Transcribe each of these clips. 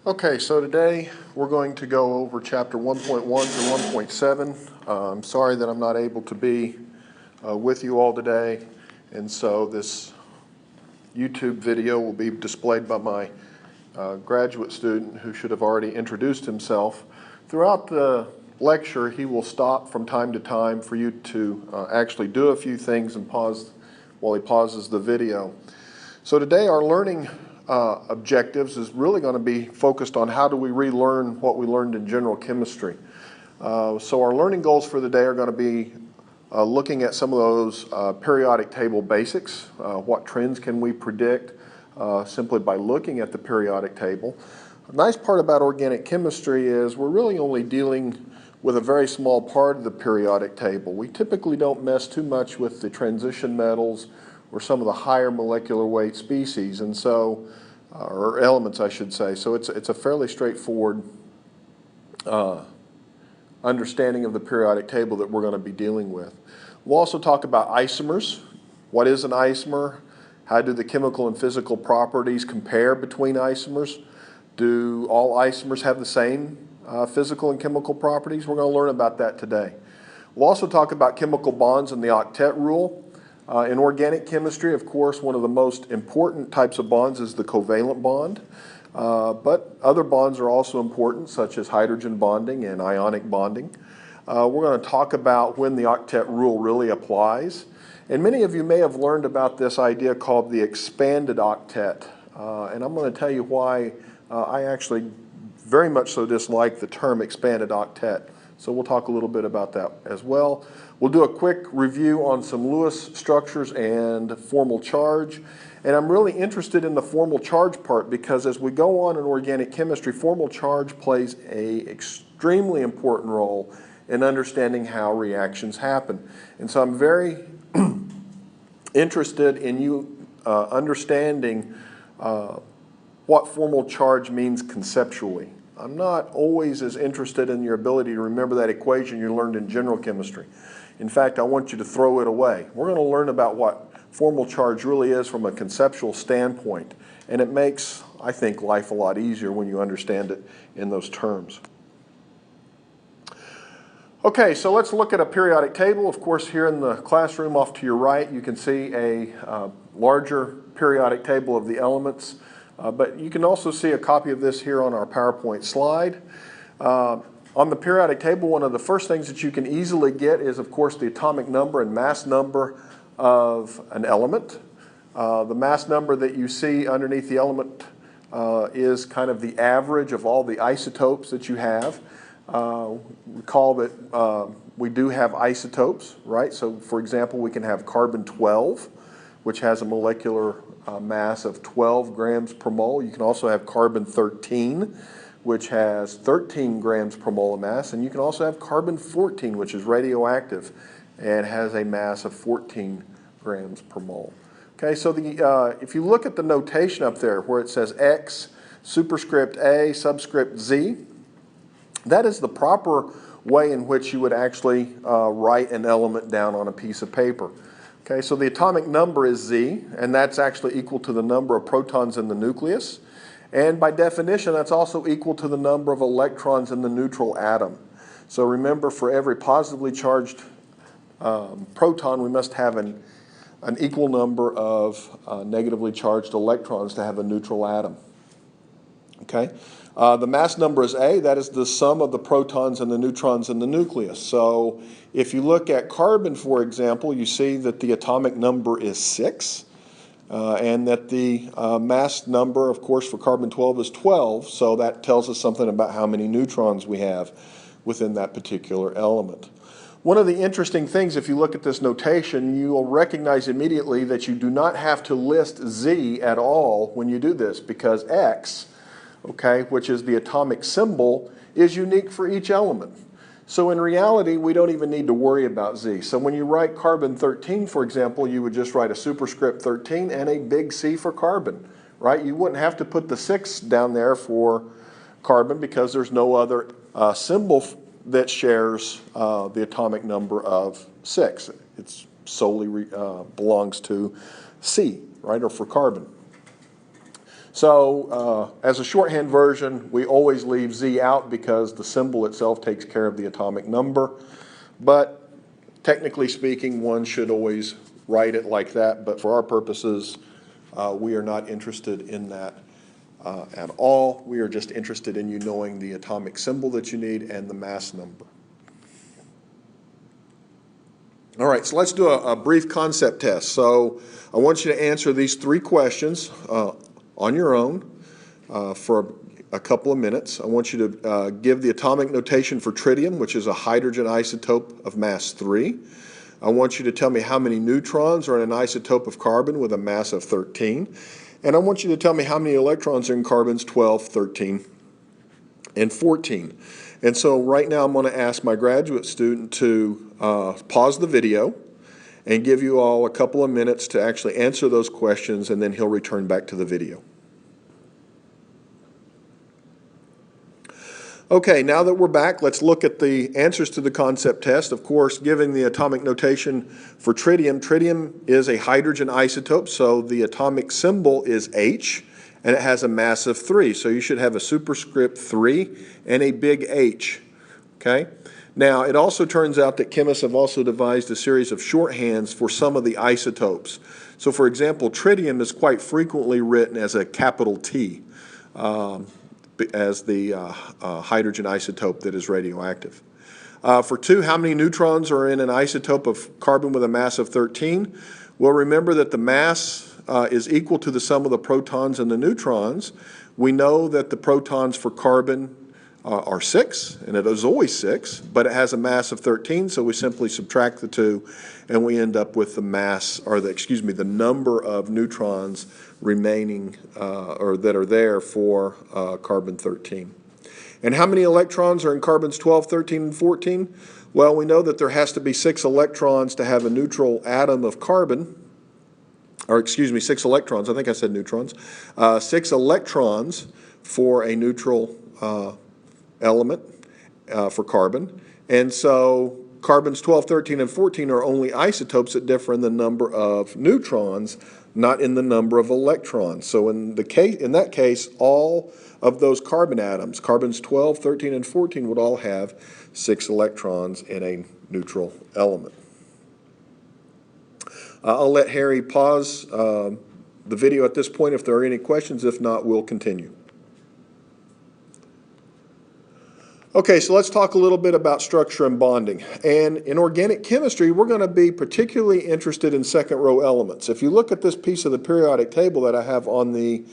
Okay, so today we're going to go over chapter 1.1 to 1.7. I'm sorry that I'm not able to be with you all today, and so this YouTube video will be displayed by my graduate student who should have already introduced himself. Throughout the lecture, he will stop from time to time for you to actually do a few things and pause while he pauses the video. So today our learning objectives is really going to be focused on how do we relearn what we learned in general chemistry. So our learning goals for the day are going to be looking at some of those periodic table basics. What trends can we predict simply by looking at the periodic table? The nice part about organic chemistry is we're really only dealing with a very small part of the periodic table. We typically don't mess too much with the transition metals or some of the higher molecular weight species, and so, or elements I should say. So it's a fairly straightforward understanding of the periodic table that we're going to be dealing with. We'll also talk about isomers. What is an isomer? How do the chemical and physical properties compare between isomers? Do all isomers have the same physical and chemical properties? We're going to learn about that today. We'll also talk about chemical bonds and the octet rule. In organic chemistry, of course, one of the most important types of bonds is the covalent bond, but other bonds are also important, such as hydrogen bonding and ionic bonding. We're going to talk about when the octet rule really applies, and many of you may have learned about this idea called the expanded octet, and I'm going to tell you why I actually very much so dislike the term expanded octet. So we'll talk a little bit about that as well. We'll do a quick review on some Lewis structures and formal charge. And I'm really interested in the formal charge part because as we go on in organic chemistry, formal charge plays an extremely important role in understanding how reactions happen. And so I'm very interested in you understanding what formal charge means conceptually. I'm not always as interested in your ability to remember that equation you learned in general chemistry. In fact, I want you to throw it away. We're going to learn about what formal charge really is from a conceptual standpoint, and it makes, I think, life a lot easier when you understand it in those terms. Okay, so let's look at a periodic table. Of course, here in the classroom off to your right, you can see a larger periodic table of the elements. But you can also see a copy of this here on our PowerPoint slide. On the periodic table, one of the first things that you can easily get is, of course, the atomic number and mass number of an element. The mass number that you see underneath the element is kind of the average of all the isotopes that you have. Recall that we do have isotopes, right? So, for example, we can have carbon-12, which has a molecular mass of 12 grams per mole. You can also have carbon-13, which has 13 grams per mole of mass. And you can also have carbon-14, which is radioactive and has a mass of 14 grams per mole. Okay, so if you look at the notation up there where it says X, superscript A, subscript Z, that is the proper way in which you would actually write an element down on a piece of paper. Okay, so the atomic number is Z, and that's actually equal to the number of protons in the nucleus. And by definition, that's also equal to the number of electrons in the neutral atom. So remember, for every positively charged proton, we must have an equal number of negatively charged electrons to have a neutral atom. Okay, the mass number is A. That is the sum of the protons and the neutrons in the nucleus. So if you look at carbon, for example, you see that the atomic number is 6, and that the mass number, of course, for carbon-12 is 12. So that tells us something about how many neutrons we have within that particular element. One of the interesting things, if you look at this notation, you will recognize immediately that you do not have to list Z at all when you do this, because X, okay, which is the atomic symbol, is unique for each element. So in reality, we don't even need to worry about Z. So when you write carbon-13, for example, you would just write a superscript 13 and a big C for carbon, right? You wouldn't have to put the 6 down there for carbon because there's no other symbol that shares the atomic number of 6. It solely belongs to C, right, or for carbon. So as a shorthand version, we always leave Z out because the symbol itself takes care of the atomic number. But technically speaking, one should always write it like that. But for our purposes, we are not interested in that at all. We are just interested in you knowing the atomic symbol that you need and the mass number. All right, so let's do a brief concept test. So I want you to answer these 3 questions on your own for a couple of minutes. I want you to give the atomic notation for tritium, which is a hydrogen isotope of mass 3. I want you to tell me how many neutrons are in an isotope of carbon with a mass of 13. And I want you to tell me how many electrons are in carbons 12, 13, and 14. And so right now I'm going to ask my graduate student to pause the video and give you all a couple of minutes to actually answer those questions, and then he'll return back to the video. Okay, now that we're back, let's look at the answers to the concept test. Of course, given the atomic notation for tritium, tritium is a hydrogen isotope, so the atomic symbol is H, and it has a mass of 3. So you should have a superscript 3 and a big H. Okay? Now, it also turns out that chemists have also devised a series of shorthands for some of the isotopes. So, for example, tritium is quite frequently written as a capital T, as the hydrogen isotope that is radioactive. For 2, how many neutrons are in an isotope of carbon with a mass of 13? Well, remember that the mass is equal to the sum of the protons and the neutrons. We know that the protons for carbon are 6, and it is always 6, but it has a mass of 13, so we simply subtract the 2, and we end up with the mass, or the number of neutrons remaining, or that are there for carbon 13. And how many electrons are in carbons 12, 13, and 14? Well, we know that there has to be 6 electrons to have a neutral atom of carbon, or 6 electrons, I think I said neutrons, 6 electrons for a neutral element for carbon. And so carbons 12, 13, and 14 are only isotopes that differ in the number of neutrons, not in the number of electrons. So in that case, all of those carbon atoms, carbons 12, 13, and 14, would all have 6 electrons in a neutral element. I'll let Harry pause the video at this point if there are any questions. If not, we'll continue. Okay, so let's talk a little bit about structure and bonding. And in organic chemistry, we're going to be particularly interested in second row elements. If you look at this piece of the periodic table that I have on the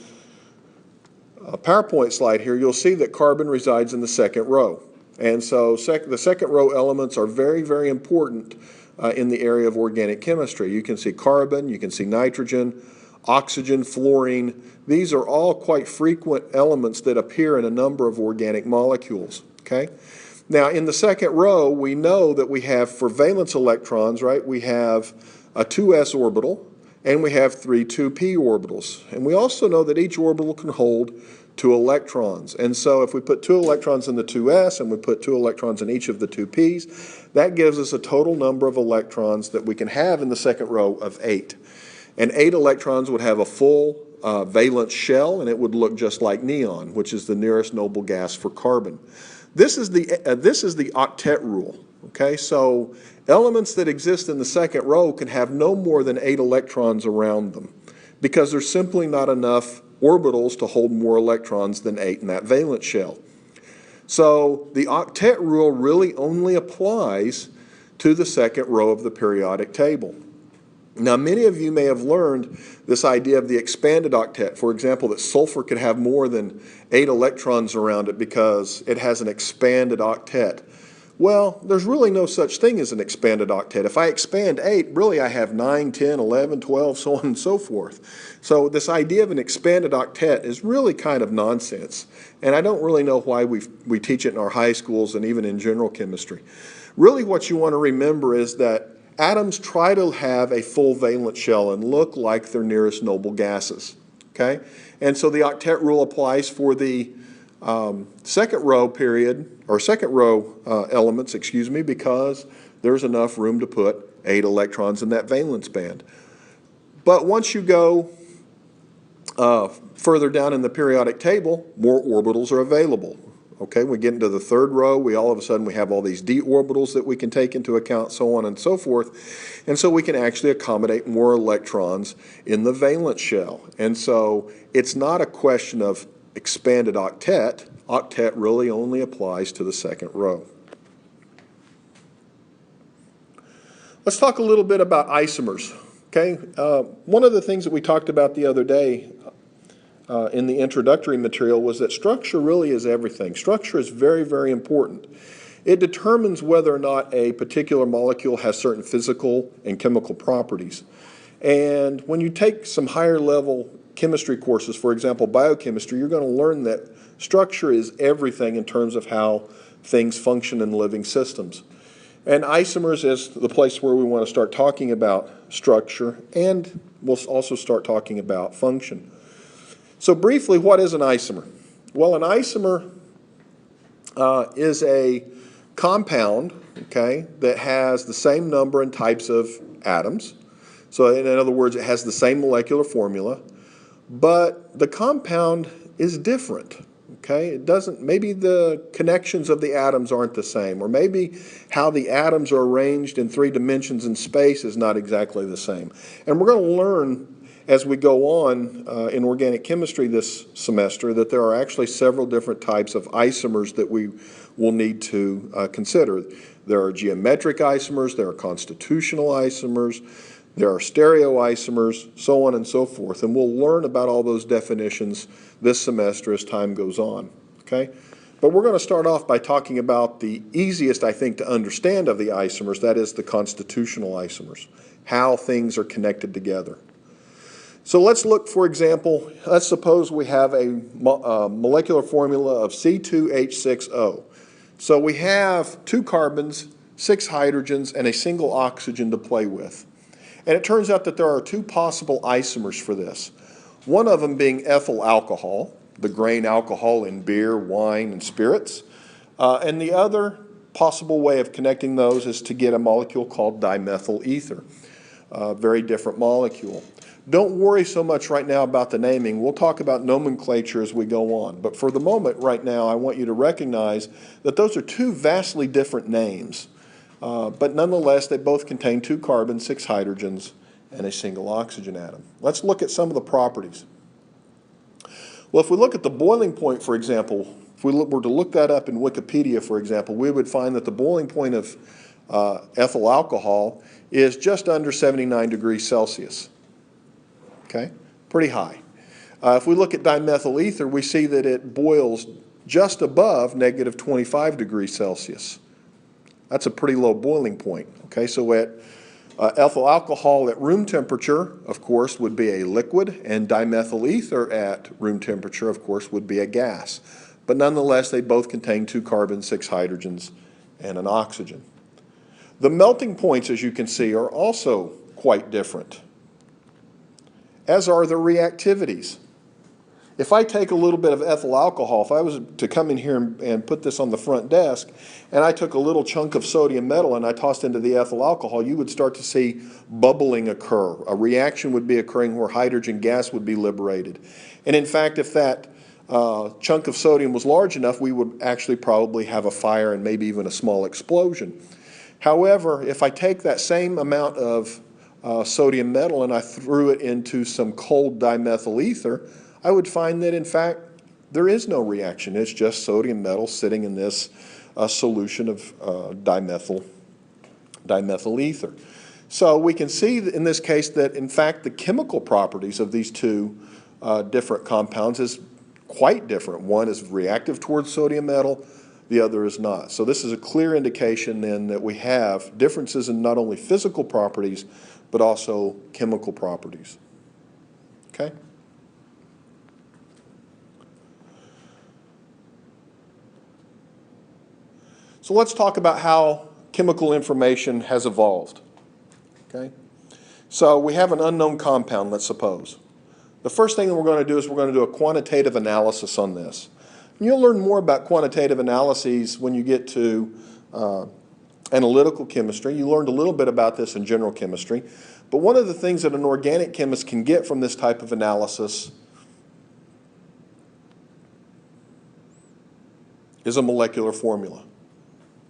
PowerPoint slide here, you'll see that carbon resides in the second row. And so the second row elements are very, very important in the area of organic chemistry. You can see carbon, you can see nitrogen, oxygen, fluorine. These are all quite frequent elements that appear in a number of organic molecules. Okay? Now, in the second row, we know that we have, for valence electrons, right, we have a 2s orbital, and we have 3 2p orbitals. And we also know that each orbital can hold 2 electrons. And so if we put 2 electrons in the 2s and we put 2 electrons in each of the 2p's, that gives us a total number of electrons that we can have in the second row of 8. And 8 electrons would have a full valence shell, and it would look just like neon, which is the nearest noble gas for carbon. This is the octet rule. Okay, so elements that exist in the second row can have no more than 8 electrons around them, because there's simply not enough orbitals to hold more electrons than 8 in that valence shell. So the octet rule really only applies to the second row of the periodic table. Now, many of you may have learned this idea of the expanded octet. For example, that sulfur could have more than 8 electrons around it because it has an expanded octet. Well, there's really no such thing as an expanded octet. If I expand 8, really I have 9, 10, 11, 12, so on and so forth. So this idea of an expanded octet is really kind of nonsense. And I don't really know why we teach it in our high schools and even in general chemistry. Really what you want to remember is that atoms try to have a full valence shell and look like their nearest noble gases. Okay? And so the octet rule applies for the second row elements, because there's enough room to put 8 electrons in that valence band. But once you go Further down in the periodic table, more orbitals are available. Okay, we get into the third row, all of a sudden we have all these d orbitals that we can take into account, so on and so forth. And so we can actually accommodate more electrons in the valence shell. And so it's not a question of expanded octet. Octet really only applies to the second row. Let's talk a little bit about isomers. Okay, one of the things that we talked about the other day in the introductory material was that structure really is everything. Structure is very, very important. It determines whether or not a particular molecule has certain physical and chemical properties. And when you take some higher level chemistry courses, for example, biochemistry, you're going to learn that structure is everything in terms of how things function in living systems. And isomers is the place where we want to start talking about structure, and we'll also start talking about function. So briefly, what is an isomer? Well, an isomer is a compound, okay, that has the same number and types of atoms. So in other words, it has the same molecular formula, but the compound is different. Okay, it doesn't, maybe the connections of the atoms aren't the same, or maybe how the atoms are arranged in 3 dimensions in space is not exactly the same. And we're going to learn as we go on in organic chemistry this semester that there are actually several different types of isomers that we will need to consider. There are geometric isomers, there are constitutional isomers, there are stereoisomers, so on and so forth. And we'll learn about all those definitions this semester as time goes on. Okay? But we're going to start off by talking about the easiest, I think, to understand of the isomers, that is the constitutional isomers, how things are connected together. So let's look, for example, let's suppose we have a molecular formula of C2H6O. So we have 2 carbons, 6 hydrogens, and a single oxygen to play with. And it turns out that there are 2 possible isomers for this. One of them being ethyl alcohol, the grain alcohol in beer, wine, and spirits. And the other possible way of connecting those is to get a molecule called dimethyl ether, a very different molecule. Don't worry so much right now about the naming. We'll talk about nomenclature as we go on. But for the moment right now, I want you to recognize that those are 2 vastly different names. But nonetheless, they both contain 2 carbons, 6 hydrogens, and a single oxygen atom. Let's look at some of the properties. Well, if we look at the boiling point, for example, if we were to look that up in Wikipedia, for example, we would find that the boiling point of ethyl alcohol is just under 79 degrees Celsius. Okay, pretty high. If we look at dimethyl ether, we see that it boils just above negative 25 degrees Celsius. That's a pretty low boiling point. Okay, so at ethyl alcohol at room temperature, of course, would be a liquid, and dimethyl ether at room temperature, of course, would be a gas. But nonetheless, they both contain 2 carbons, 6 hydrogens, and an oxygen. The melting points, as you can see, are also quite different, as are the reactivities. If I take a little bit of ethyl alcohol, if I was to come in here and put this on the front desk, and I took a little chunk of sodium metal and I tossed into the ethyl alcohol, you would start to see bubbling occur. A reaction would be occurring where hydrogen gas would be liberated. And in fact, if that chunk of sodium was large enough, we would actually probably have a fire and maybe even a small explosion. However, if I take that same amount of sodium metal and I threw it into some cold dimethyl ether, I would find that in fact there is no reaction. It's just sodium metal sitting in this solution of dimethyl ether. So we can see in this case that in fact the chemical properties of these 2 different compounds is quite different. One is reactive towards sodium metal, the other is not. So this is a clear indication then that we have differences in not only physical properties but also chemical properties. Okay? So let's talk about how chemical information has evolved. Okay? So we have an unknown compound, let's suppose. The first thing that we're going to do is we're going to do a quantitative analysis on this. And you'll learn more about quantitative analyses when you get to analytical chemistry. You learned a little bit about this in general chemistry. But one of the things that an organic chemist can get from this type of analysis is a molecular formula.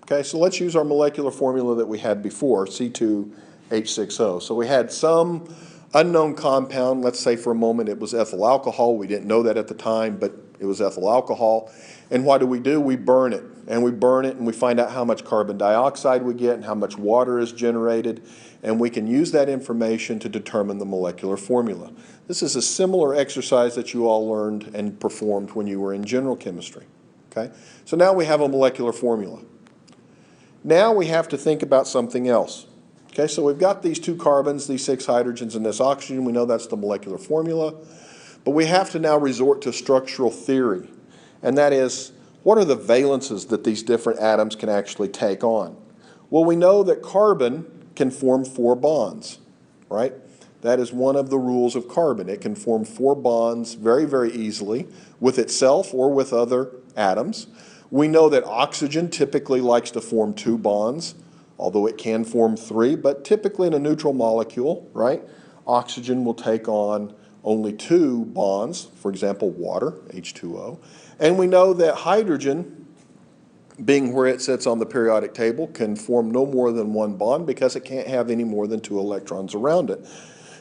Okay, so let's use our molecular formula that we had before, C2H6O. So we had some unknown compound. Let's say for a moment it was ethyl alcohol. We didn't know that at the time, but it was ethyl alcohol. And what do? We burn it. And we burn it and we find out how much carbon dioxide we get and how much water is generated. And we can use that information to determine the molecular formula. This is a similar exercise that you all learned and performed when you were in general chemistry. Okay? So now we have a molecular formula. Now we have to think about something else. Okay, so we've got these 2 carbons, these 6 hydrogens, and this oxygen. We know that's the molecular formula. But we have to now resort to structural theory. And that is, what are the valences that these different atoms can actually take on? Well, we know that carbon can form 4 bonds, right? That is one of the rules of carbon. It can form 4 bonds very, very easily with itself or with other atoms. We know that oxygen typically likes to form 2 bonds, although it can form 3, but typically in a neutral molecule, right, oxygen will take on only 2 bonds, for example, water, H2O. And we know that hydrogen, being where it sits on the periodic table, can form no more than 1 bond because it can't have any more than 2 electrons around it,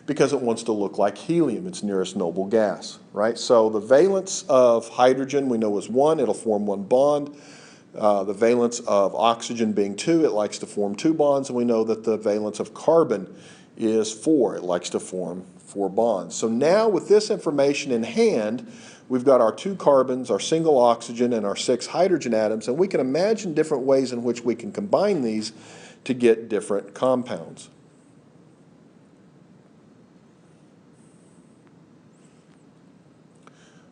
because it wants to look like helium, its nearest noble gas, right? So the valence of hydrogen we know is 1, it'll form 1 bond. The valence of oxygen being 2, it likes to form 2 bonds, and we know that the valence of carbon is 4, it likes to form 4 bonds. So now with this information in hand, we've got our 2 carbons, our single oxygen, and our 6 hydrogen atoms, and we can imagine different ways in which we can combine these to get different compounds.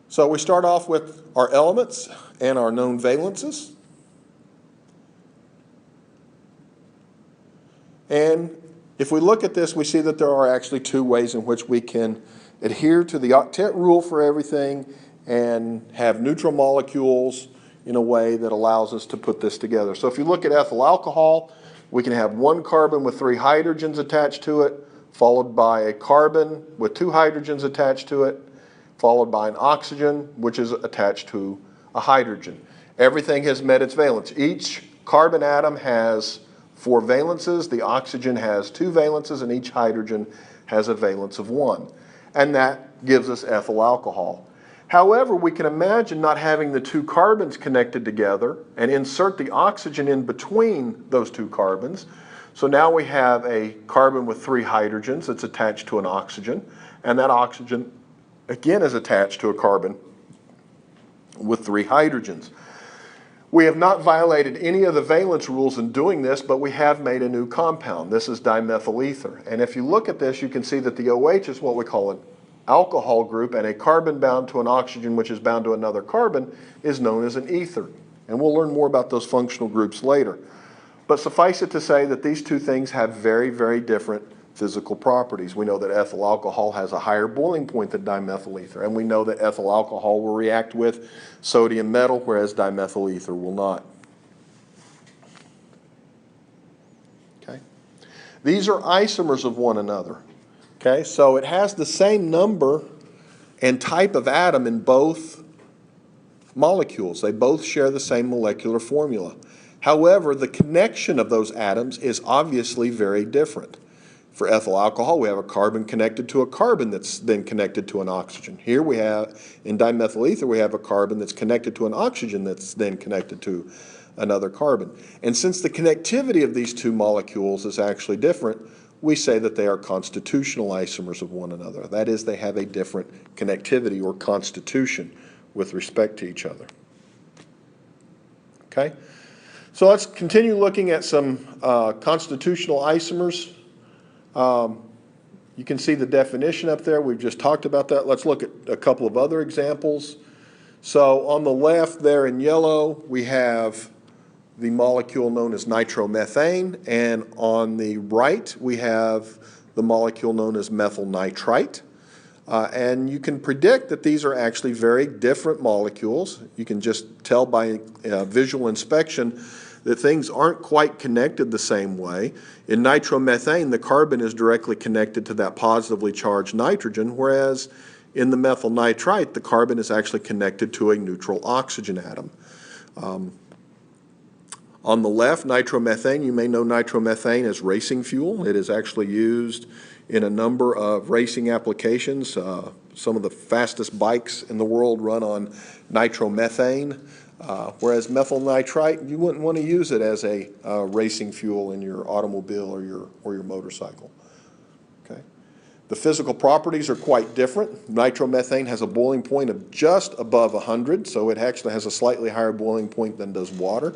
So we start off with our elements and our known valences. And if we look at this, we see that there are actually 2 ways in which we can adhere to the octet rule for everything and have neutral molecules in a way that allows us to put this together. So if you look at ethyl alcohol, we can have 1 carbon with 3 hydrogens attached to it, followed by a carbon with 2 hydrogens attached to it, followed by an oxygen, which is attached to a hydrogen. Everything has met its valence. Each carbon atom has 4 valences, the oxygen has 2 valences, and each hydrogen has a valence of 1. And that gives us ethyl alcohol. However, we can imagine not having the 2 carbons connected together and insert the oxygen in between those 2 carbons. So now we have a carbon with 3 hydrogens that's attached to an oxygen, and that oxygen again is attached to a carbon with 3 hydrogens. We have not violated any of the valence rules in doing this, but we have made a new compound. This is dimethyl ether. And if you look at this, you can see that the OH is what we call an alcohol group, and a carbon bound to an oxygen, which is bound to another carbon, is known as an ether. And we'll learn more about those functional groups later. But suffice it to say that these 2 things have very, very different physical properties. We know that ethyl alcohol has a higher boiling point than dimethyl ether, and we know that ethyl alcohol will react with sodium metal, whereas dimethyl ether will not. Okay? These are isomers of one another. Okay? So it has the same number and type of atom in both molecules. They both share the same molecular formula. However, the connection of those atoms is obviously very different. For ethyl alcohol, we have a carbon connected to a carbon that's then connected to an oxygen. Here we have, in dimethyl ether, we have a carbon that's connected to an oxygen that's then connected to another carbon. And since the connectivity of these 2 molecules is actually different, we say that they are constitutional isomers of one another. That is, they have a different connectivity or constitution with respect to each other. Okay? So let's continue looking at some constitutional isomers. You can see the definition up there. We've just talked about that. Let's look at a couple of other examples. So on the left there in yellow, we have the molecule known as nitromethane, and on the right we have the molecule known as methyl nitrite. And you can predict that these are actually very different molecules. You can just tell by visual inspection that things aren't quite connected the same way. In nitromethane, the carbon is directly connected to that positively charged nitrogen, whereas in the methyl nitrite, the carbon is actually connected to a neutral oxygen atom. On the left, nitromethane. You may know nitromethane as racing fuel. It is actually used in a number of racing applications. Some of the fastest bikes in the world run on nitromethane, whereas methyl nitrite, you wouldn't want to use it as a racing fuel in your automobile or your motorcycle. Okay. The physical properties are quite different. Nitromethane has a boiling point of just above 100, so it actually has a slightly higher boiling point than does water.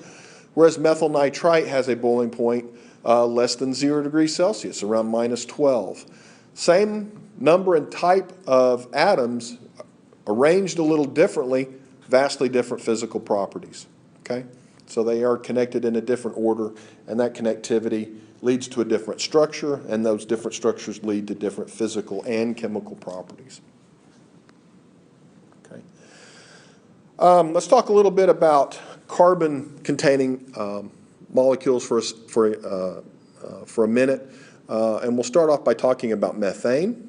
Whereas methyl nitrite has a boiling point less than 0 degrees Celsius, around -12. Same number and type of atoms, arranged a little differently, vastly different physical properties. Okay? So they are connected in a different order, and that connectivity leads to a different structure, and those different structures lead to different physical and chemical properties. Okay. Let's talk a little bit about carbon-containing molecules for a minute, and we'll start off by talking about methane.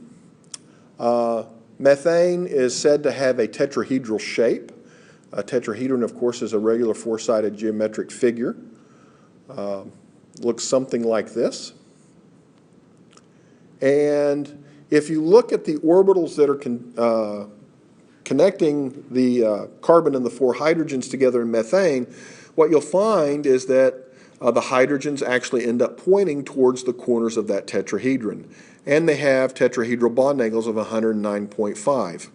Methane is said to have a tetrahedral shape. A tetrahedron, of course, is a regular four-sided geometric figure. Looks something like this. And if you look at the orbitals that are connecting the carbon and the 4 hydrogens together in methane, what you'll find is that the hydrogens actually end up pointing towards the corners of that tetrahedron. And they have tetrahedral bond angles of 109.5.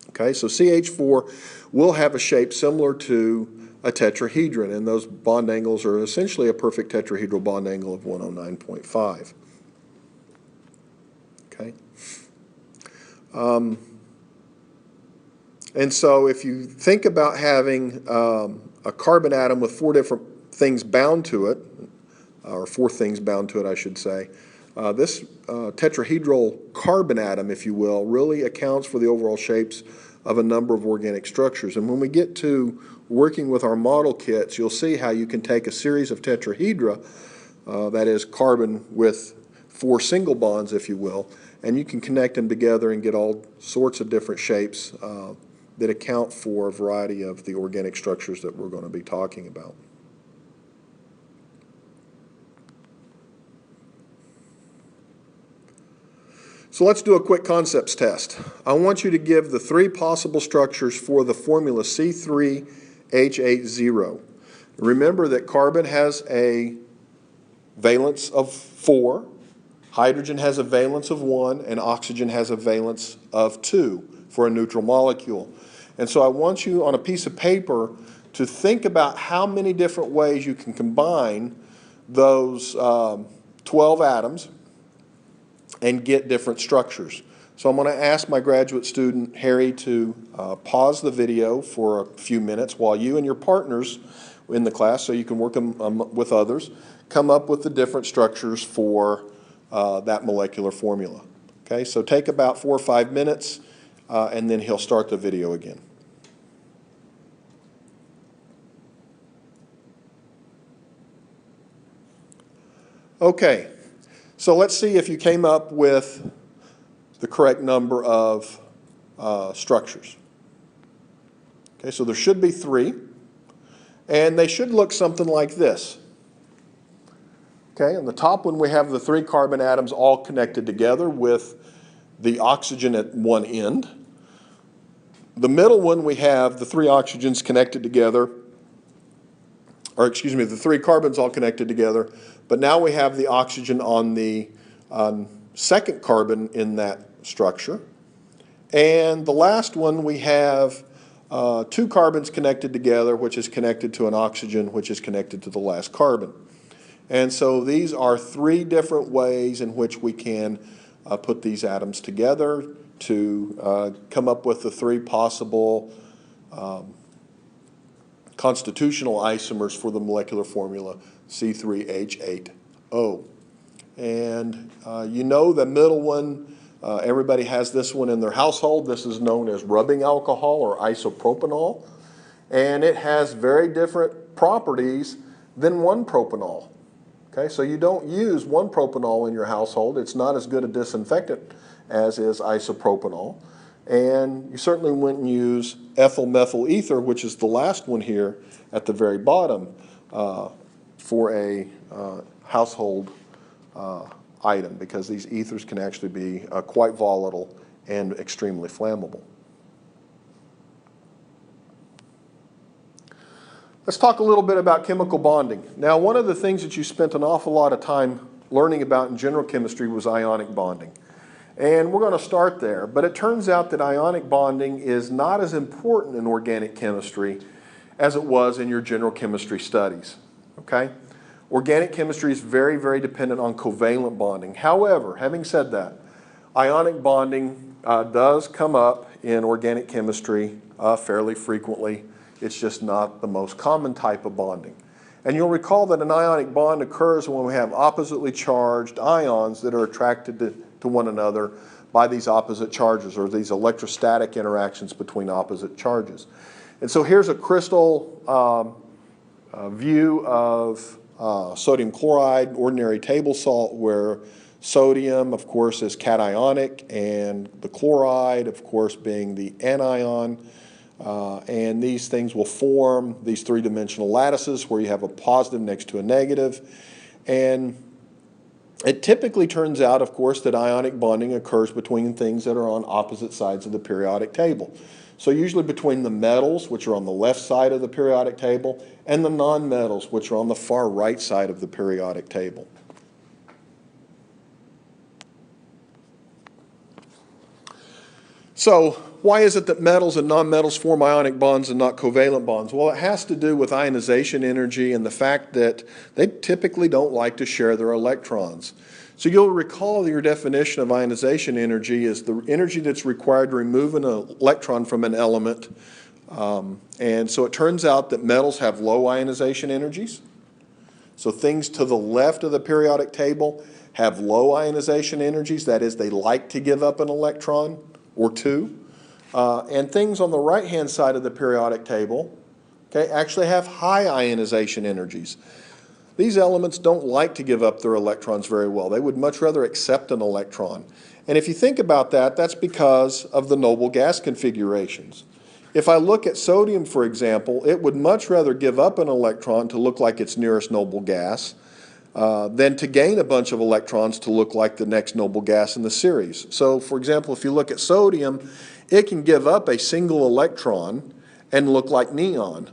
Okay, so CH4 will have a shape similar to a tetrahedron, and those bond angles are essentially a perfect tetrahedral bond angle of 109.5. Okay. And so if you think about having a carbon atom with 4 different things bound to it, or 4 things bound to it, I should say, this tetrahedral carbon atom, if you will, really accounts for the overall shapes of a number of organic structures. And when we get to working with our model kits, you'll see how you can take a series of tetrahedra, that is carbon with 4 single bonds, if you will, and you can connect them together and get all sorts of different shapes that account for a variety of the organic structures that we're going to be talking about. So let's do a quick concepts test. I want you to give the 3 possible structures for the formula C3H80. Remember that carbon has a valence of 4, hydrogen has a valence of 1, and oxygen has a valence of 2 for a neutral molecule. And so I want you on a piece of paper to think about how many different ways you can combine those 12 atoms and get different structures. So I'm going to ask my graduate student, Harry, to pause the video for a few minutes while you and your partners in the class, so you can work with others, come up with the different structures for that molecular formula. Okay, so take about 4 or 5 minutes, and then he'll start the video again. Okay, so let's see if you came up with the correct number of structures. Okay, so there should be 3, and they should look something like this. Okay, on the top one we have the 3 carbon atoms all connected together with the oxygen at one end. The middle one we have the 3 oxygens connected together, or excuse me, the 3 carbons all connected together, but now we have the oxygen on the second carbon in that structure. And the last one we have 2 carbons connected together, which is connected to an oxygen, which is connected to the last carbon. And so these are 3 different ways in which we can put these atoms together to come up with the 3 possible constitutional isomers for the molecular formula C3H80. And you know the middle one, everybody has this one in their household. This is known as rubbing alcohol or isopropanol. And it has very different properties than 1-propanol. Okay, so you don't use 1-propanol in your household. It's not as good a disinfectant as is isopropanol. And you certainly wouldn't use ethyl methyl ether, which is the last one here at the very bottom, for a household item, because these ethers can actually be quite volatile and extremely flammable. Let's talk a little bit about chemical bonding. Now, one of the things that you spent an awful lot of time learning about in general chemistry was ionic bonding. And we're going to start there, but it turns out that ionic bonding is not as important in organic chemistry as it was in your general chemistry studies, okay? Organic chemistry is very, very dependent on covalent bonding. However, having said that, ionic bonding does come up in organic chemistry fairly frequently. It's just not the most common type of bonding. And you'll recall that an ionic bond occurs when we have oppositely charged ions that are attracted to one another by these opposite charges, or these electrostatic interactions between opposite charges. And so here's a crystal view of sodium chloride, ordinary table salt, where sodium, of course, is cationic, and the chloride, of course, being the anion. And these things will form these three-dimensional lattices where you have a positive next to a negative. And it typically turns out, of course, that ionic bonding occurs between things that are on opposite sides of the periodic table. So usually between the metals, which are on the left side of the periodic table, and the nonmetals, which are on the far right side of the periodic table. So why is it that metals and nonmetals form ionic bonds and not covalent bonds? Well, it has to do with ionization energy and the fact that they typically don't like to share their electrons. So you'll recall your definition of ionization energy is the energy that's required to remove an electron from an element. And so it turns out that metals have low ionization energies. So things to the left of the periodic table have low ionization energies. That is, they like to give up an electron or two. And things on the right-hand side of the periodic table, okay, actually have high ionization energies. These elements don't like to give up their electrons very well. They would much rather accept an electron. And if you think about that, that's because of the noble gas configurations. If I look at sodium, for example, it would much rather give up an electron to look like its nearest noble gas than to gain a bunch of electrons to look like the next noble gas in the series. So, for example, if you look at sodium, it can give up a single electron and look like neon.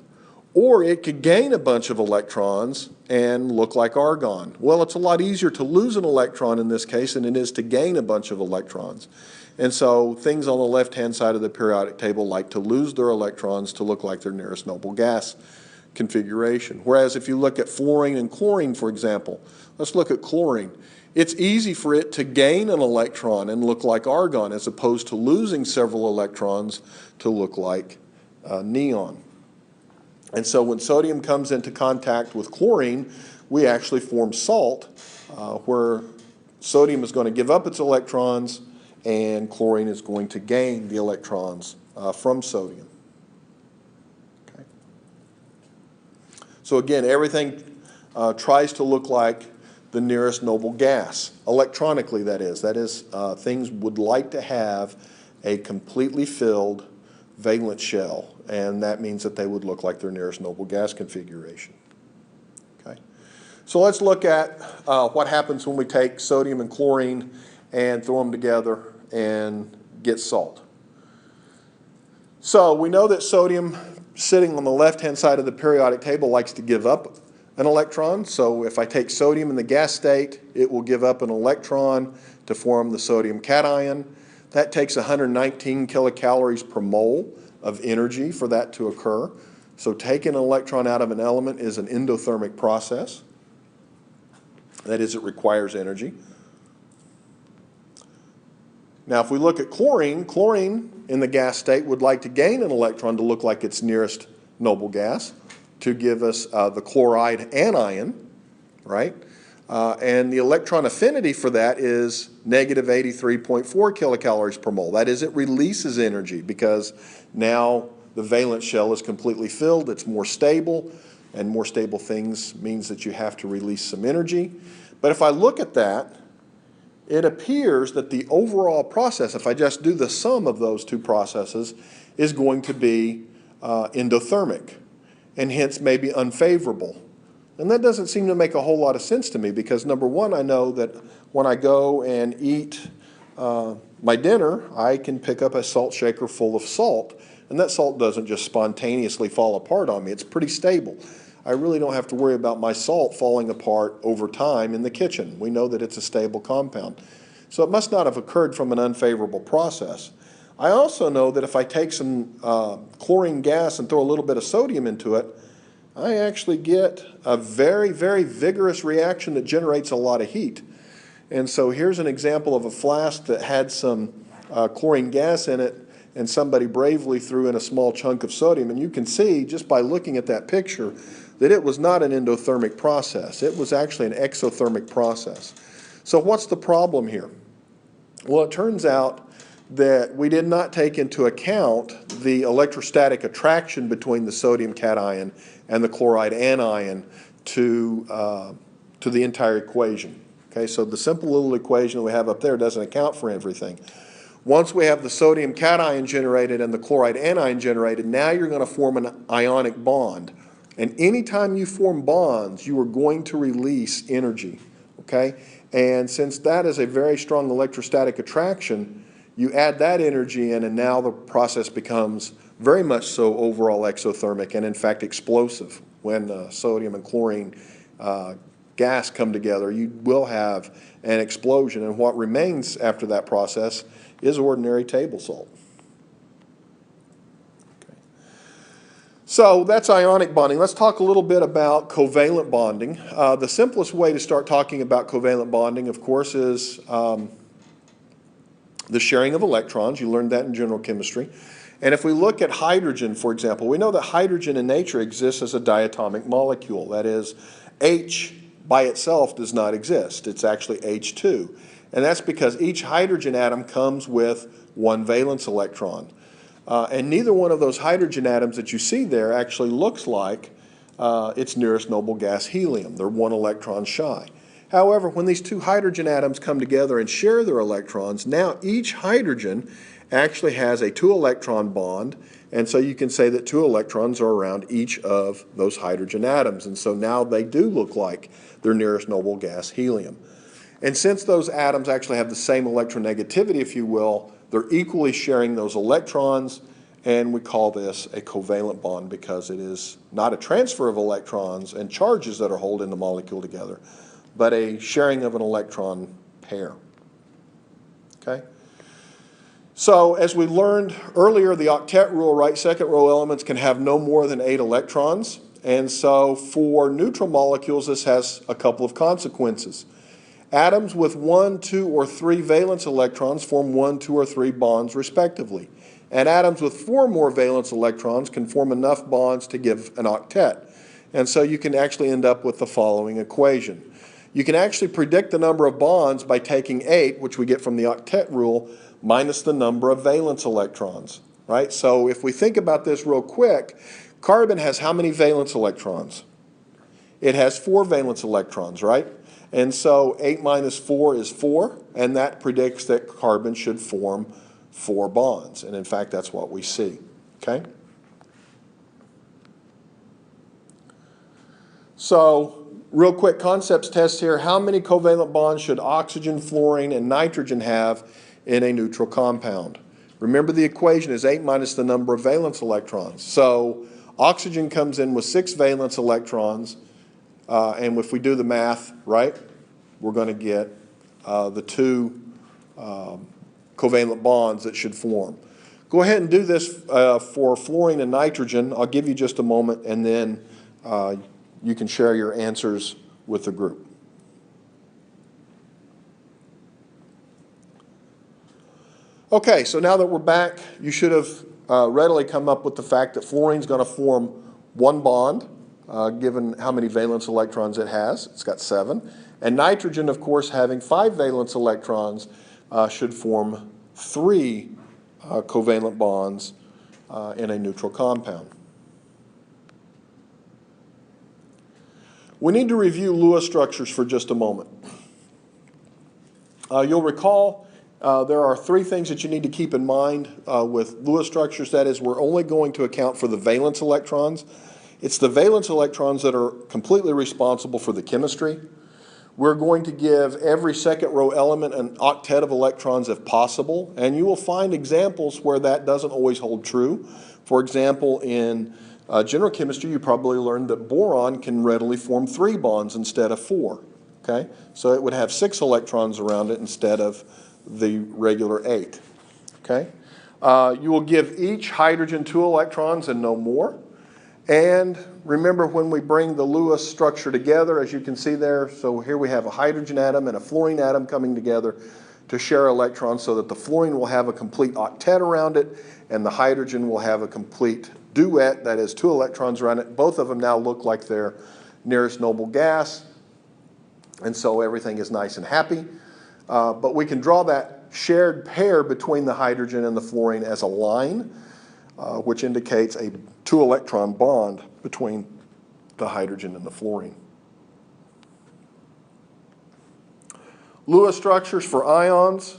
Or it could gain a bunch of electrons and look like argon. Well, it's a lot easier to lose an electron in this case than it is to gain a bunch of electrons. And so things on the left-hand side of the periodic table like to lose their electrons to look like their nearest noble gas configuration. Whereas if you look at fluorine and chlorine, for example, let's look at chlorine. It's easy for it to gain an electron and look like argon as opposed to losing several electrons to look like neon. And so when sodium comes into contact with chlorine, we actually form salt, where sodium is going to give up its electrons and chlorine is going to gain the electrons from sodium. Okay. So again, everything tries to look like the nearest noble gas, electronically that is. That is, things would like to have a completely filled valence shell, and that means that they would look like their nearest noble gas configuration. Okay. So let's look at what happens when we take sodium and chlorine and throw them together and get salt. So we know that sodium, sitting on the left-hand side of the periodic table, likes to give up an electron. So if I take sodium in the gas state, it will give up an electron to form the sodium cation. That takes 119 kilocalories per mole of energy for that to occur. So taking an electron out of an element is an endothermic process. That is, it requires energy. Now if we look at chlorine, chlorine in the gas state would like to gain an electron to look like its nearest noble gas to give us the chloride anion, right? And the electron affinity for that is negative 83.4 kilocalories per mole. That is, it releases energy because now the valence shell is completely filled. It's more stable, and more stable things means that you have to release some energy. But if I look at that, it appears that the overall process, if I just do the sum of those two processes, is going to be endothermic, and hence maybe unfavorable. And that doesn't seem to make a whole lot of sense to me, because number one, I know that when I go and eat my dinner, I can pick up a salt shaker full of salt, and that salt doesn't just spontaneously fall apart on me. It's pretty stable. I really don't have to worry about my salt falling apart over time in the kitchen. We know that it's a stable compound. So it must not have occurred from an unfavorable process. I also know that if I take some chlorine gas and throw a little bit of sodium into it, I actually get a very, very vigorous reaction that generates a lot of heat. And so here's an example of a flask that had some chlorine gas in it, and somebody bravely threw in a small chunk of sodium. And you can see, just by looking at that picture, that it was not an endothermic process. It was actually an exothermic process. So what's the problem here? Well, it turns out that we did not take into account the electrostatic attraction between the sodium cation and the chloride anion to the entire equation. Okay, so the simple little equation that we have up there doesn't account for everything. Once we have the sodium cation generated and the chloride anion generated, now you're going to form an ionic bond. And anytime you form bonds, you are going to release energy. Okay? And since that is a very strong electrostatic attraction, you add that energy in, and now the process becomes very much so overall exothermic and in fact explosive. When sodium and chlorine gas come together, you will have an explosion, and what remains after that process is ordinary table salt. Okay. So that's ionic bonding. Let's talk a little bit about covalent bonding. The simplest way to start talking about covalent bonding, of course, is the sharing of electrons. You learned that in general chemistry. And if we look at hydrogen, for example, we know that hydrogen in nature exists as a diatomic molecule. That is, H by itself does not exist. It's actually H2. And that's because each hydrogen atom comes with one valence electron. And neither one of those hydrogen atoms that you see there actually looks like its nearest noble gas, helium. They're one electron shy. However, when these two hydrogen atoms come together and share their electrons, now each hydrogen actually has a 2-electron bond, and so you can say that 2 electrons are around each of those hydrogen atoms, and so now they do look like their nearest noble gas, helium. And since those atoms actually have the same electronegativity, if you will, they're equally sharing those electrons, and we call this a covalent bond because it is not a transfer of electrons and charges that are holding the molecule together, but a sharing of an electron pair. Okay? So as we learned earlier, the octet rule, right, second row elements can have no more than 8 electrons. And so for neutral molecules, this has a couple of consequences. Atoms with 1, 2, or 3 valence electrons form 1, 2, or 3 bonds respectively. And atoms with 4 more valence electrons can form enough bonds to give an octet. And so you can actually end up with the following equation. You can actually predict the number of bonds by taking 8, which we get from the octet rule, minus the number of valence electrons, right? So if we think about this real quick, carbon has how many valence electrons? It has 4 valence electrons, right? And so 8 minus 4 is 4, and that predicts that carbon should form 4 bonds. And in fact, that's what we see, okay? So real quick concepts test here. How many covalent bonds should oxygen, fluorine, and nitrogen have in a neutral compound? Remember, the equation is 8 minus the number of valence electrons. So oxygen comes in with 6 valence electrons, and if we do the math, right, we're going to get the 2 covalent bonds that should form. Go ahead and do this for fluorine and nitrogen. I'll give you just a moment, and then you can share your answers with the group. Okay, so now that we're back, you should have readily come up with the fact that fluorine is going to form 1 bond, given how many valence electrons it has. It's got 7. And nitrogen, of course, having 5 valence electrons, should form 3 covalent bonds in a neutral compound. We need to review Lewis structures for just a moment. You'll recall there are three things that you need to keep in mind with Lewis structures. That is, we're only going to account for the valence electrons. It's the valence electrons that are completely responsible for the chemistry. We're going to give every second row element an octet of electrons if possible, and you will find examples where that doesn't always hold true. For example, in general chemistry, you probably learned that boron can readily form 3 bonds instead of 4. Okay? So it would have 6 electrons around it instead of the regular 8. Okay? You will give each hydrogen 2 electrons and no more. And remember, when we bring the Lewis structure together, as you can see there, so here we have a hydrogen atom and a fluorine atom coming together to share electrons, so that the fluorine will have a complete octet around it and the hydrogen will have a complete duet, that is 2 electrons around it. Both of them now look like they're nearest noble gas, and so everything is nice and happy. But we can draw that shared pair between the hydrogen and the fluorine as a line, which indicates a 2-electron bond between the hydrogen and the fluorine. Lewis structures for ions,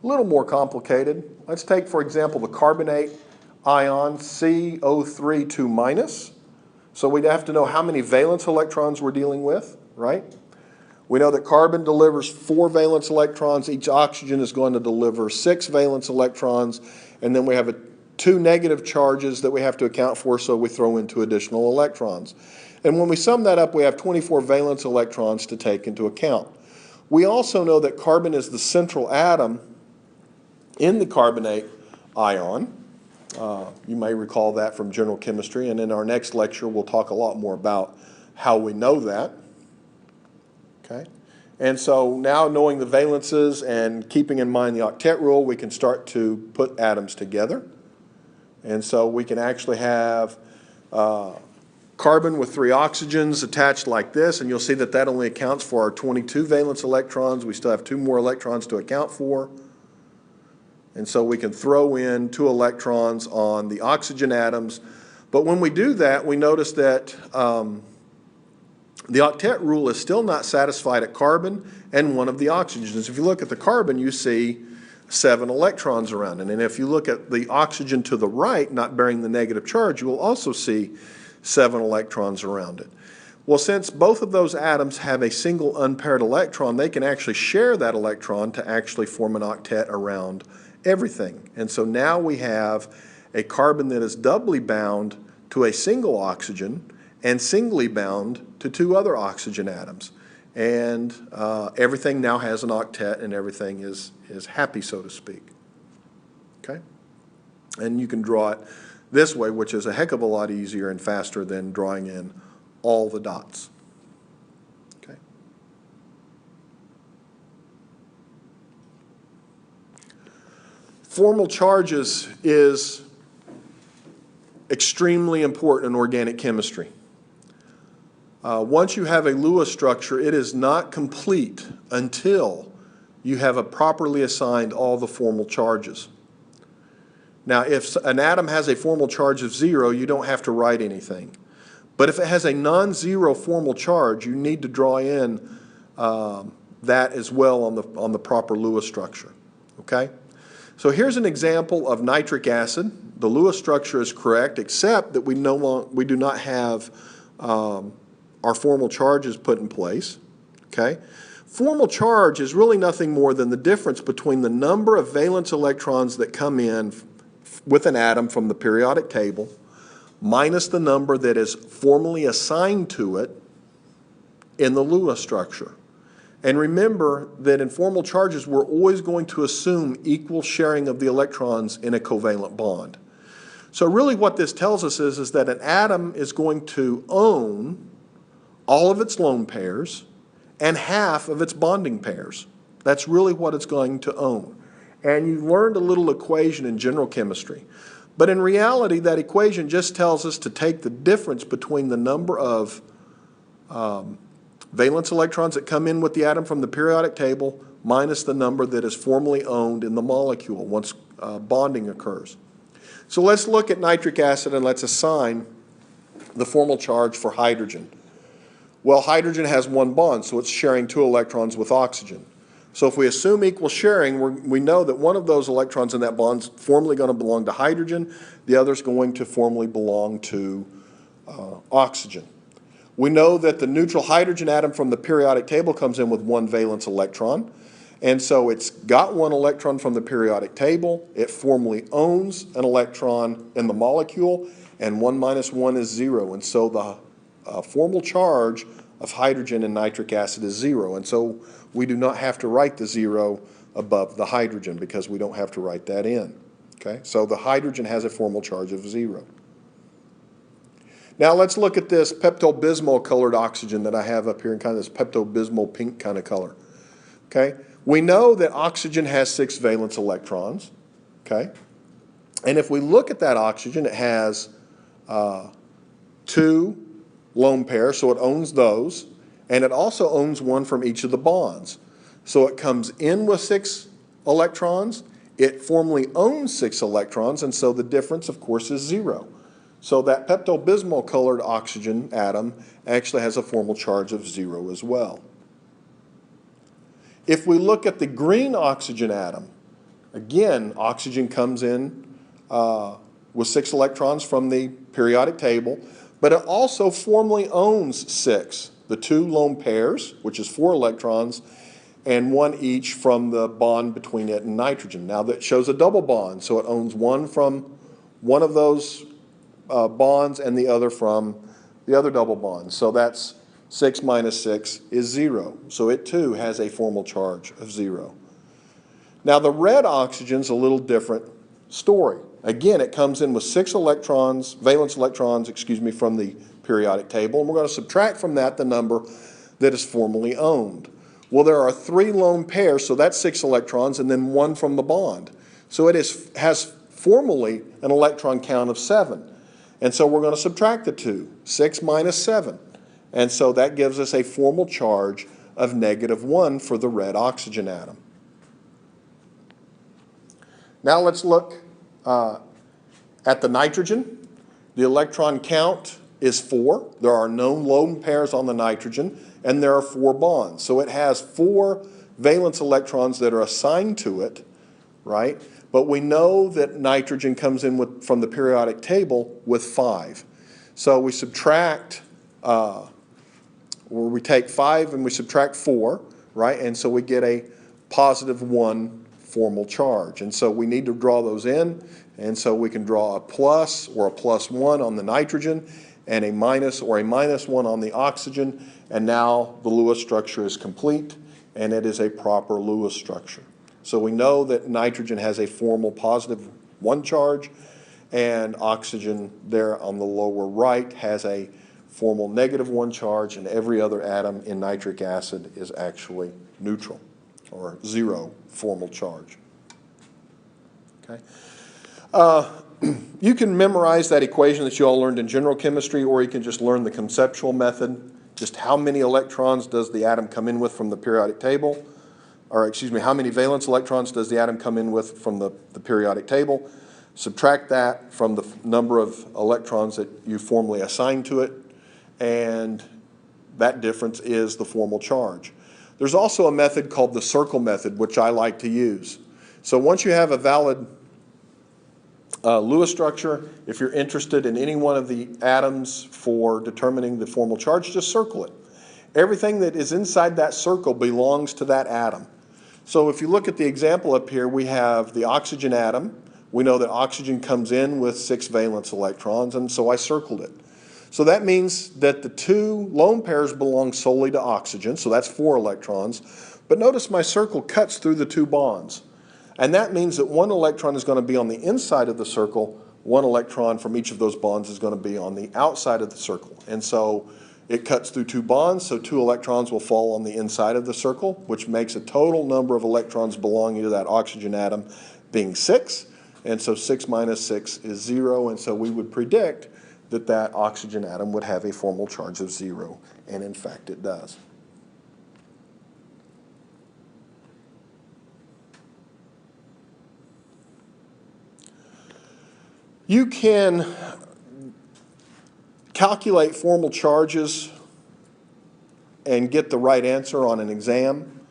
a little more complicated. Let's take, for example, the carbonate ion CO3 2-. So we'd have to know how many valence electrons we're dealing with, right? We know that carbon delivers 4 valence electrons. Each oxygen is going to deliver 6 valence electrons. And then we have 2 negative charges that we have to account for, so we throw in 2 additional electrons. And when we sum that up, we have 24 valence electrons to take into account. We also know that carbon is the central atom in the carbonate ion. You may recall that from general chemistry. And in our next lecture, we'll talk a lot more about how we know that. Okay. And so now, knowing the valences and keeping in mind the octet rule, we can start to put atoms together. And so we can actually have carbon with 3 oxygens attached like this, and you'll see that that only accounts for our 22 valence electrons. We still have 2 more electrons to account for. And so we can throw in 2 electrons on the oxygen atoms. But when we do that, we notice that the octet rule is still not satisfied at carbon and 1 of the oxygens. If you look at the carbon, you see 7 electrons around it. And if you look at the oxygen to the right, not bearing the negative charge, you will also see 7 electrons around it. Well, since both of those atoms have a single unpaired electron, they can actually share that electron to actually form an octet around everything. And so now we have a carbon that is doubly bound to a single oxygen and singly bound to 2 other oxygen atoms. And everything now has an octet, and everything is happy, so to speak. Okay? And you can draw it this way, which is a heck of a lot easier and faster than drawing in all the dots. Okay? Formal charges is extremely important in organic chemistry. Once you have a Lewis structure, it is not complete until you have properly assigned all the formal charges. Now, if an atom has a formal charge of 0, you don't have to write anything. But if it has a non-zero formal charge, you need to draw in that as well on the proper Lewis structure. Okay? So here's an example of nitric acid. The Lewis structure is correct, except that we do not have our formal charges put in place. Okay? Formal charge is really nothing more than the difference between the number of valence electrons that come in with an atom from the periodic table minus the number that is formally assigned to it in the Lewis structure. And remember that in formal charges, we're always going to assume equal sharing of the electrons in a covalent bond. So really what this tells us is that an atom is going to own all of its lone pairs and half of its bonding pairs. That's really what it's going to own. And you learned a little equation in general chemistry. But in reality, that equation just tells us to take the difference between the number of valence electrons that come in with the atom from the periodic table minus the number that is formally owned in the molecule once bonding occurs. So let's look at nitric acid and let's assign the formal charge for hydrogen. Well, hydrogen has one bond, so it's sharing 2 electrons with oxygen. So if we assume equal sharing, we know that one of those electrons in that bond is formally going to belong to hydrogen, the other is going to formally belong to oxygen. We know that the neutral hydrogen atom from the periodic table comes in with 1 valence electron. And so it's got 1 electron from the periodic table. It formally owns an electron in the molecule, and 1 minus 1 is 0. And so the formal charge of hydrogen in nitric acid is 0. And so we do not have to write the 0 above the hydrogen because we don't have to write that in. Okay? So the hydrogen has a formal charge of 0. Now let's look at this Pepto-Bismol colored oxygen that I have up here in kind of this Pepto-Bismol pink kind of color. Okay? We know that oxygen has 6 valence electrons. Okay? And if we look at that oxygen, it has 2 lone pairs, so it owns those. And it also owns 1 from each of the bonds. So it comes in with 6 electrons. It formally owns 6 electrons, and so the difference, of course, is 0. So that Pepto-Bismol colored oxygen atom actually has a formal charge of 0 as well. If we look at the green oxygen atom, again, oxygen comes in with 6 electrons from the periodic table, but it also formally owns 6. The 2 lone pairs, which is 4 electrons, and 1 each from the bond between it and nitrogen. Now that shows a double bond, so it owns 1 from one of those bonds and the other from the other double bond. So that's 6 minus 6 is 0. So it too has a formal charge of 0. Now the red oxygen's a little different story. Again, it comes in with 6 electrons, valence electrons, from the periodic table, and we're going to subtract from that the number that is formally owned. Well, there are 3 lone pairs, so that's 6 electrons, and then 1 from the bond. So it has formally an electron count of 7. And so we're going to subtract the 2, 6 minus 7. And so that gives us a formal charge of -1 for the red oxygen atom. Now let's look at the nitrogen. The electron count is 4. There are no lone pairs on the nitrogen, and there are 4 bonds. So it has 4 valence electrons that are assigned to it, right? But we know that nitrogen comes in from the periodic table with 5. So we subtract, or we take 5 and we subtract 4, right? And so we get a +1 formal charge. And so we need to draw those in. And so we can draw a plus or a +1 on the nitrogen and a minus or a -1 on the oxygen. And now the Lewis structure is complete, and it is a proper Lewis structure. So we know that nitrogen has a formal +1 charge, and oxygen there on the lower right has a formal -1 charge, and every other atom in nitric acid is actually neutral or 0 formal charge. Okay. You can memorize that equation that you all learned in general chemistry, or you can just learn the conceptual method. Just how many electrons does the atom come in with from the periodic table? Or how many valence electrons does the atom come in with from the periodic table? Subtract that from the number of electrons that you formally assign to it, and that difference is the formal charge. There's also a method called the circle method, which I like to use. So once you have a valid Lewis structure, if you're interested in any one of the atoms for determining the formal charge, just circle it. Everything that is inside that circle belongs to that atom. So if you look at the example up here, we have the oxygen atom. We know that oxygen comes in with 6 valence electrons, and so I circled it. So that means that the 2 lone pairs belong solely to oxygen, so that's 4 electrons. But notice my circle cuts through the 2 bonds. And that means that 1 electron is going to be on the inside of the circle, 1 electron from each of those bonds is going to be on the outside of the circle. And so it cuts through 2 bonds, so 2 electrons will fall on the inside of the circle, which makes a total number of electrons belonging to that oxygen atom being 6. And so 6 minus 6 is 0, and so we would predict that that oxygen atom would have a formal charge of 0, and in fact it does. You can calculate formal charges and get the right answer on an exam,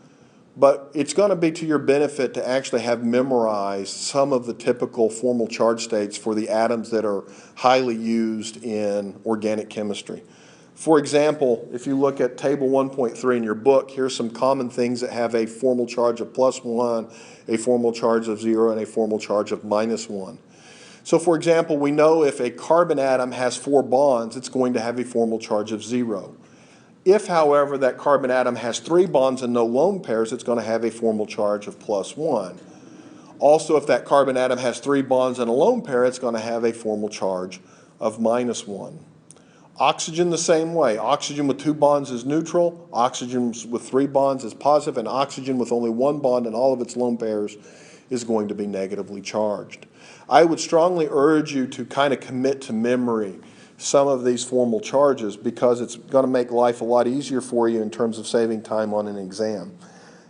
but it's going to be to your benefit to actually have memorized some of the typical formal charge states for the atoms that are highly used in organic chemistry. For example, if you look at table 1.3 in your book, here's some common things that have a formal charge of +1, a formal charge of 0, and a formal charge of -1. So for example, we know if a carbon atom has 4 bonds, it's going to have a formal charge of 0. If, however, that carbon atom has 3 bonds and no lone pairs, it's going to have a formal charge of +1. Also, if that carbon atom has 3 bonds and a lone pair, it's going to have a formal charge of -1. Oxygen the same way. Oxygen with 2 bonds is neutral, oxygen with 3 bonds is positive, and oxygen with only 1 bond and all of its lone pairs is going to be negatively charged. I would strongly urge you to kind of commit to memory some of these formal charges because it's going to make life a lot easier for you in terms of saving time on an exam.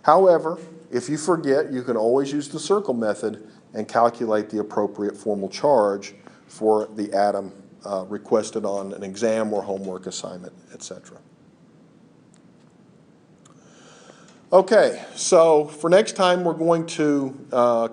However, if you forget, you can always use the circle method and calculate the appropriate formal charge for the atom requested on an exam or homework assignment, etc. Okay, so for next time we're going to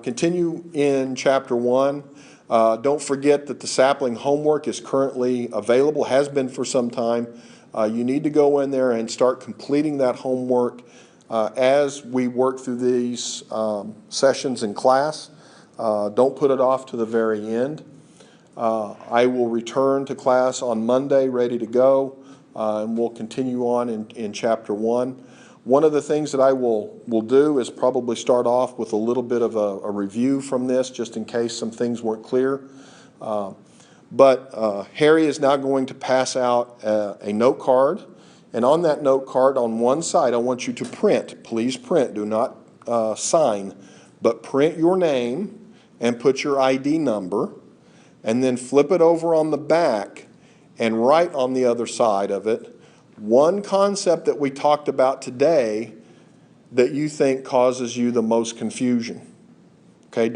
continue in Chapter 1. Don't forget that the sapling homework is currently available, has been for some time. You need to go in there and start completing that homework as we work through these sessions in class. Don't put it off to the very end. I will return to class on Monday ready to go, and we'll continue on in Chapter 1. One of the things that I will do is probably start off with a little bit of a review from this, just in case some things weren't clear. But Harry is now going to pass out a note card, and on that note card on one side I want you to print. Please print, do not sign, but print your name and put your ID number, and then flip it over on the back and write on the other side of it one concept that we talked about today that you think causes you the most confusion. Okay, you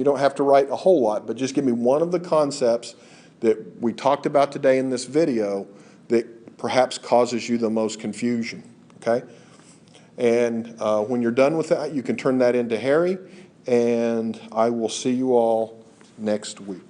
don't have to write a whole lot, but just give me one of the concepts that we talked about today in this video that perhaps causes you the most confusion. Okay, and when you're done with that, you can turn that into Harry, and I will see you all next week.